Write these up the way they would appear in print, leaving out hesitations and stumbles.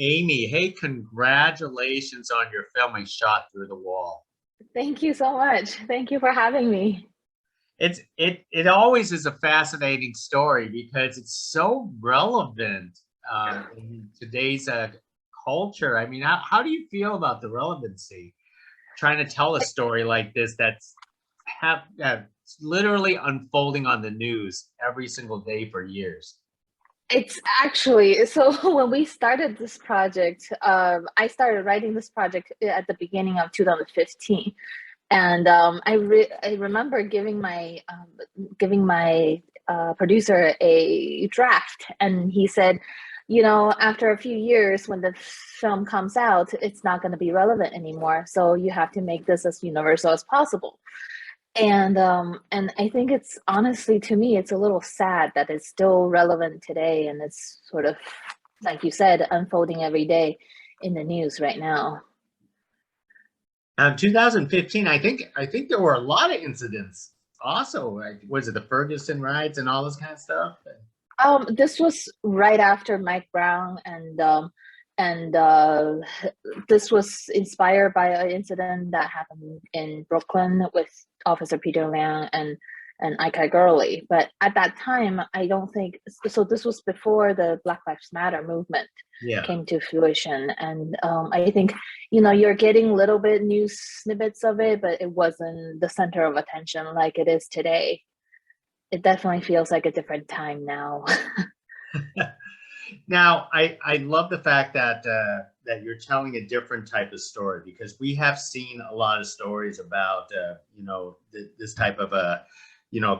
Aimee, hey, congratulations on your film, A Shot Through the Wall. Thank you so much. Thank you for having me. It always is a fascinating story because it's so relevant in today's culture. I mean, how do you feel about the relevancy? Trying to tell a story like this that's literally unfolding on the news every single day for years. It's actually so when we started this project, I started writing this project at the beginning of 2015, and I remember giving my producer a draft, and he said, after a few years, when the film comes out, it's not going to be relevant anymore. So you have to make this as universal as possible. And I think it's honestly, to me, it's a little sad that it's still relevant today, and it's sort of, like you said, unfolding every day in the news right now. 2015, I think there were a lot of incidents. Also, like, was it the Ferguson riots and all this kind of stuff? This was right after Mike Brown, and this was inspired by an incident that happened in Brooklyn with Officer Peter Liang and Ike Gurley. But at that time, I don't think so. This was before the Black Lives Matter movement Yeah. came to fruition, and I think you're getting little bit news snippets of it, but it wasn't the center of attention like it is today. It definitely feels like a different time now. Now, I love the fact that that you're telling a different type of story because we have seen a lot of stories about this type of a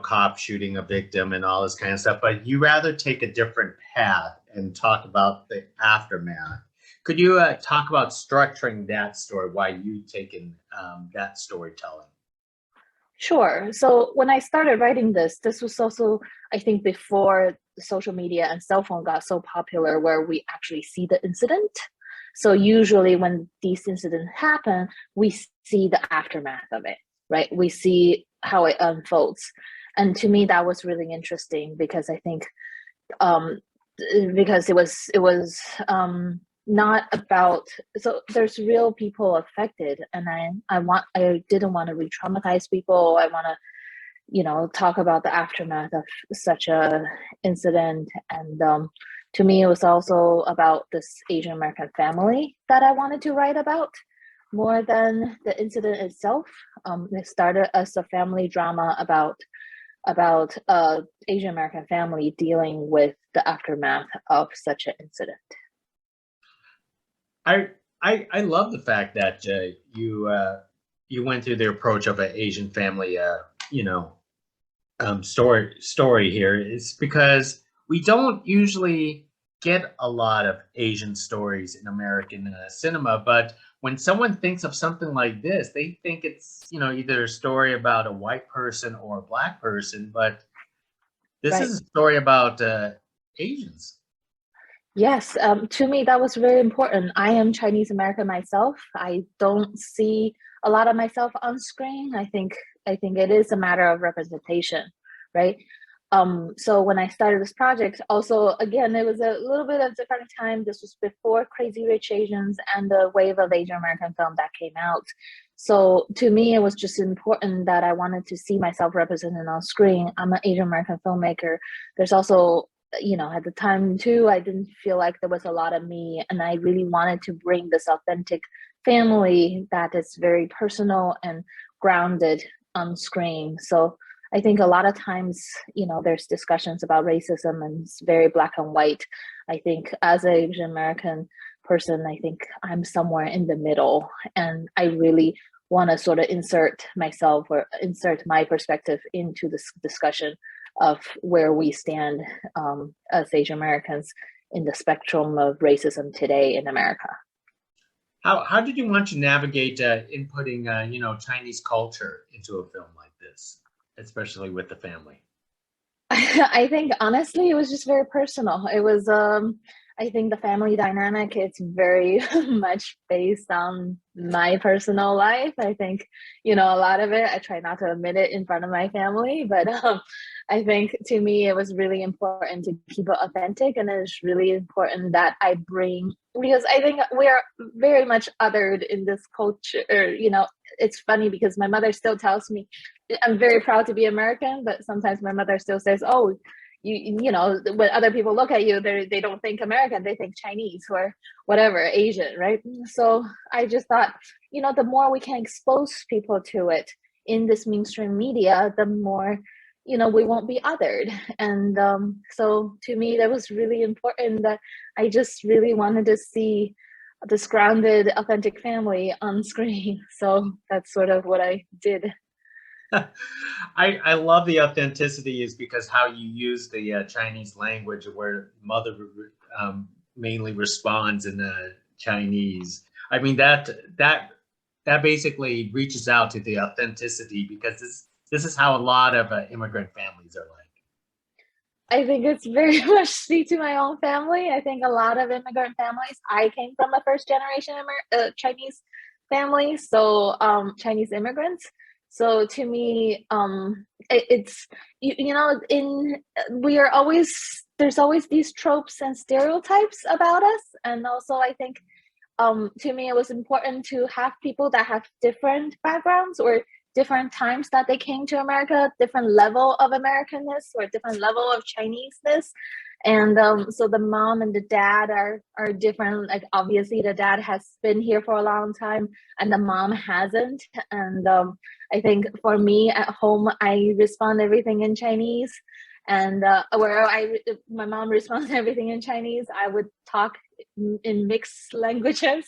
cop shooting a victim and all this kind of stuff, but you rather take a different path and talk about the aftermath. Could you talk about structuring that story? Why you taken that storytelling? Sure. So when I started writing this was also, I think, before social media and cell phone got so popular where we actually see the incident. So usually when these incidents happen, we see the aftermath of it, right? We see how it unfolds. And to me, that was really interesting because I think um, because it was not about, so there's real people affected, and I didn't want to re-traumatize people. I want to talk about the aftermath of such a incident. And to me, it was also about this Asian American family that I wanted to write about more than the incident itself. It started as a family drama about Asian American family dealing with the aftermath of such an incident. I I love the fact that you went through the approach of an Asian family, you know, story here. Is because we don't usually get a lot of Asian stories in American cinema, but when someone thinks of something like this, they think it's either a story about a white person or a black person, but this Right. is a story about Asians. Yes, to me that was very important. I am Chinese American myself. I don't see a lot of myself on screen. I think it is a matter of representation, right? So when I started this project, also again it was a little bit of different time. This was before Crazy Rich Asians and the wave of Asian American film that came out. So to me, it was just important that I wanted to see myself represented on screen. I'm an Asian American filmmaker. There's also, at the time too, I didn't feel like there was a lot of me, and I really wanted to bring this authentic family that is very personal and grounded on screen. So I think a lot of times, there's discussions about racism and it's very black and white. I think as an Asian American person, I think I'm somewhere in the middle, and I really want to sort of insert myself or insert my perspective into this discussion of where we stand as Asian Americans in the spectrum of racism today in America. How did you want to navigate inputting Chinese culture into a film like this, especially with the family? I think honestly, it was just very personal. It was, I think the family dynamic, it's very much based on my personal life. I think, a lot of it, I try not to admit it in front of my family, but I think to me it was really important to keep it authentic, and it's really important that I bring, because I think we are very much othered in this culture. You know, it's funny because my mother still tells me I'm very proud to be American, but sometimes my mother still says, "Oh, you know, when other people look at you, they don't think American, they think Chinese or whatever, Asian, right?" So I just thought, you know, the more we can expose people to it in this mainstream media, the more, you know, we won't be othered. And so to me that was really important, that I just really wanted to see this grounded authentic family on screen. So that's sort of what I did. I love the authenticity is because how you use the Chinese language where mother mainly responds in Chinese. I mean that basically reaches out to the authenticity because this is how a lot of immigrant families are like. I think it's very much speak to my own family. I think a lot of immigrant families, I came from a first generation Chinese family, so Chinese immigrants. So to me, it's you know, in we are always, there's always these tropes and stereotypes about us, and also I think to me it was important to have people that have different backgrounds or different times that they came to America, different level of Americanness or different level of Chineseness. And so the mom and the dad are different. Like obviously the dad has been here for a long time and the mom hasn't. And I think for me at home, I respond everything in Chinese. And where my mom responds everything in Chinese, I would talk in mixed languages.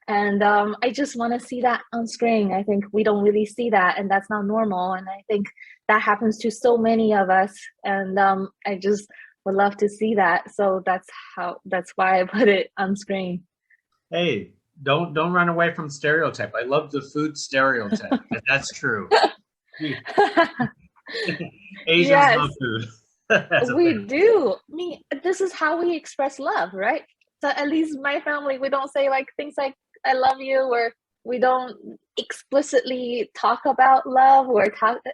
And I just want to see that on screen. I think we don't really see that, and that's not normal. And I think that happens to so many of us. And I just would love to see that. So that's why I put it on screen. Hey, don't run away from stereotype. I love the food stereotype because that's true. Asians love Yes, food. That's a we do. Me, this is how we express love, right? So at least my family, we don't say like things like "I love you," or we don't explicitly talk about love or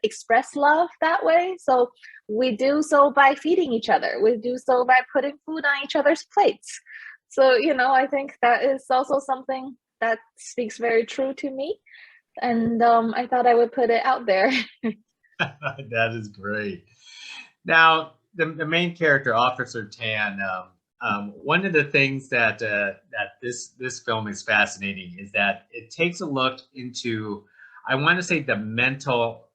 express love that way. So we do so by feeding each other. We do so by putting food on each other's plates. So you know, I think that is also something that speaks very true to me, and I thought I would put it out there. that is great. Now, the main character, Officer Tan, one of the things that this film is fascinating is that it takes a look into, I want to say, the mental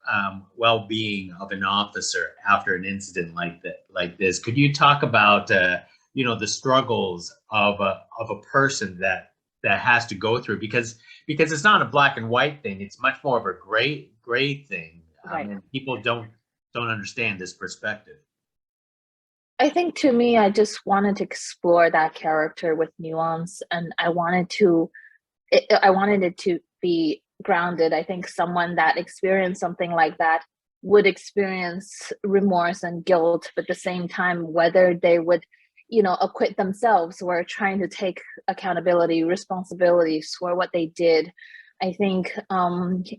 well-being of an officer after an incident like this. Could you talk about you know, the struggles of a person that has to go through, because it's not a black and white thing, it's much more of a gray thing, Right. and people don't understand this perspective. I think to me, I just wanted to explore that character with nuance, and I wanted it to be grounded. I think someone that experienced something like that would experience remorse and guilt, but at the same time, whether they would, you know, acquit themselves or trying to take accountability, responsibilities for what they did. I think,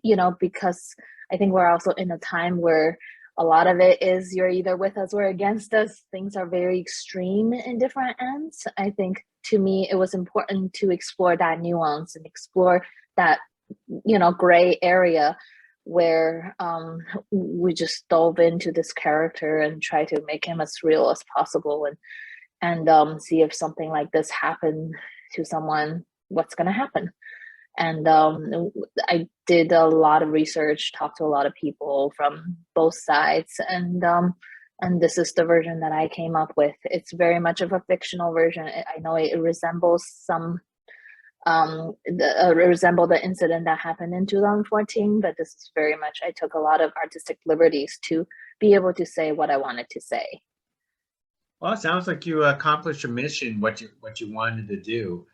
you know, because I think we're also in a time where a lot of it is you're either with us or against us. Things are very extreme in different ends. I think to me, it was important to explore that nuance and explore that, you know, gray area where we just dove into this character and try to make him as real as possible, and see if something like this happened to someone, what's going to happen. And I did a lot of research, talked to a lot of people from both sides, and this is the version that I came up with. It's very much of a fictional version. I know it resembles some resemble the incident that happened in 2014, but this is very much, I took a lot of artistic liberties to be able to say what I wanted to say. Well, it sounds like you accomplished your mission, what you wanted to do,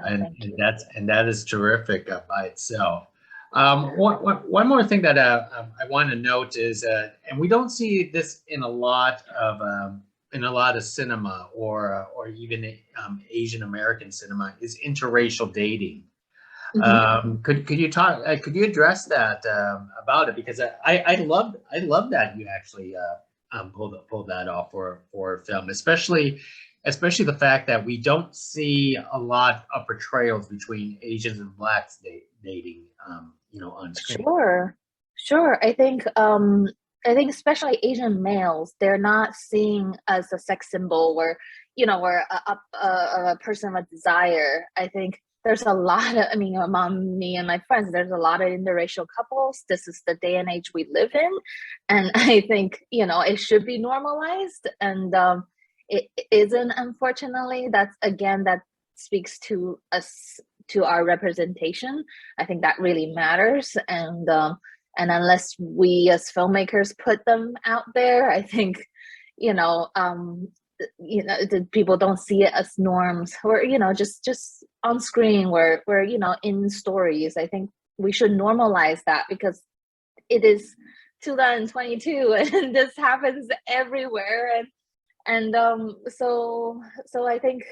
Thank you. and that is terrific by itself. One more thing that I want to note is, and we don't see this in a lot of cinema or even Asian American cinema, is interracial dating. Could you talk? Could you address that about it? Because I love that you actually pull that off for film, especially the fact that we don't see a lot of portrayals between Asians and blacks dating, on screen. Sure, sure. I think especially Asian males, they're not seeing as a sex symbol where, where a person of desire. I think there's a lot of, I mean, among me and my friends, there's a lot of interracial couples. This is the day and age we live in. And I think, it should be normalized. And it isn't, unfortunately. That's, again, that speaks to us, to our representation. I think that really matters. And unless we as filmmakers put them out there, I think, you know, um, the people don't see it as norms, or just on screen, where in stories. I think we should normalize that, because it is 2022 and this happens everywhere. And I think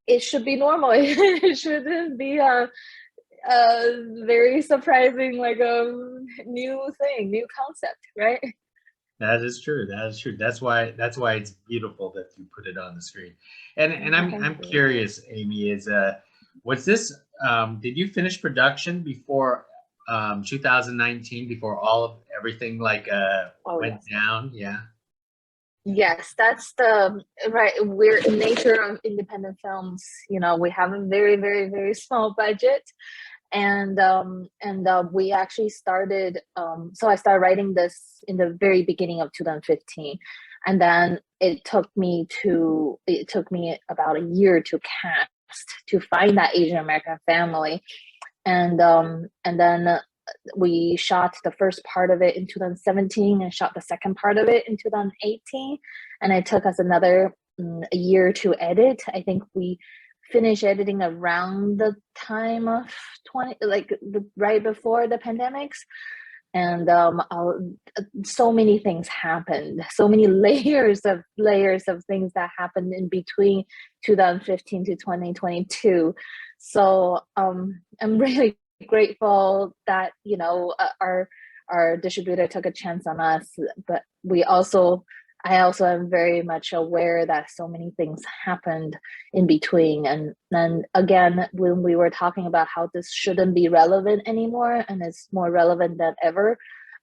it should be normal. It shouldn't be a very surprising, like a new thing, new concept, right? That is true. That is true. That's why it's beautiful that you put it on the screen. And I'm Thank you. curious, Amy, was this did you finish production before 2019, before all of everything like Oh went yes. down? Yeah. Yes, that's the right weird nature of independent films. We have a very, very, very small budget, and we actually started. So I started writing this in the very beginning of 2015, and then it took me about a year to cast, to find that Asian American family, and then we shot the first part of it in 2017 and shot the second part of it in 2018, and it took us another a year to edit. I think we finished editing around the time of 20, like right before the pandemics. And so many things happened, so many layers of things that happened in between 2015 to 2022. So I'm really grateful that our distributor took a chance on us, but I also am very much aware that so many things happened in between. And then again, when we were talking about how this shouldn't be relevant anymore, and it's more relevant than ever,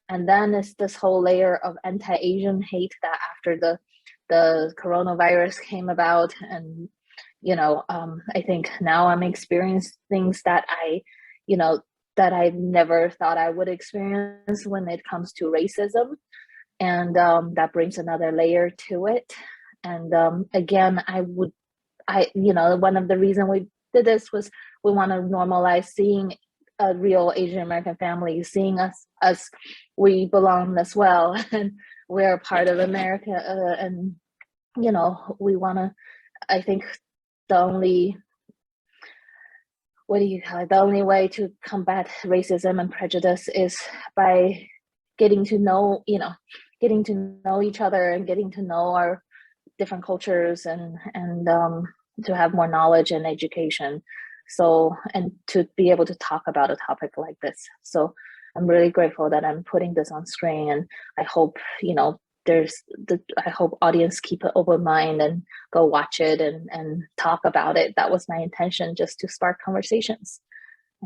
and then it's this whole layer of anti-Asian hate that after the coronavirus came about. And I think now I'm experiencing things you know that I never thought I would experience when it comes to racism, and that brings another layer to it. And again, one of the reasons we did this was we want to normalize seeing a real Asian American family, seeing us as we belong as well, and we're part of America. And we want to. I think the only what do you call it? The only way to combat racism and prejudice is by getting to know, getting to know each other, and getting to know our different cultures, and to have more knowledge and education. So, and to be able to talk about a topic like this. So I'm really grateful that I'm putting this on screen, and I hope, I hope audience keep an open mind and go watch it, and talk about it. That was my intention, just to spark conversations.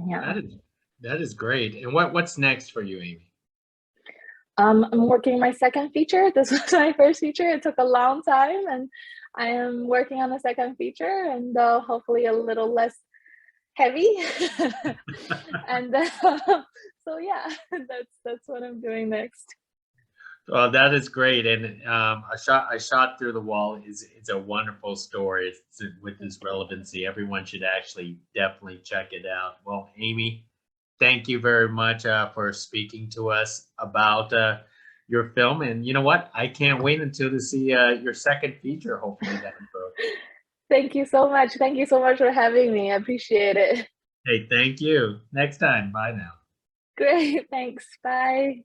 Yeah. That is great. And what's next for you, Amy? I'm working my second feature. This was my first feature. It took a long time, and I am working on the second feature, and hopefully a little less heavy. And so yeah, that's what I'm doing next. Well, that is great, and I shot through the wall is it's a wonderful story. With this relevancy, everyone should actually definitely check it out. Well, Amy, thank you very much for speaking to us about your film, and you know what? I can't wait until to see your second feature, hopefully down the road. Thank you so much. Thank you so much for having me. I appreciate it. Hey, thank you. Next time. Bye now. Great. Thanks. Bye.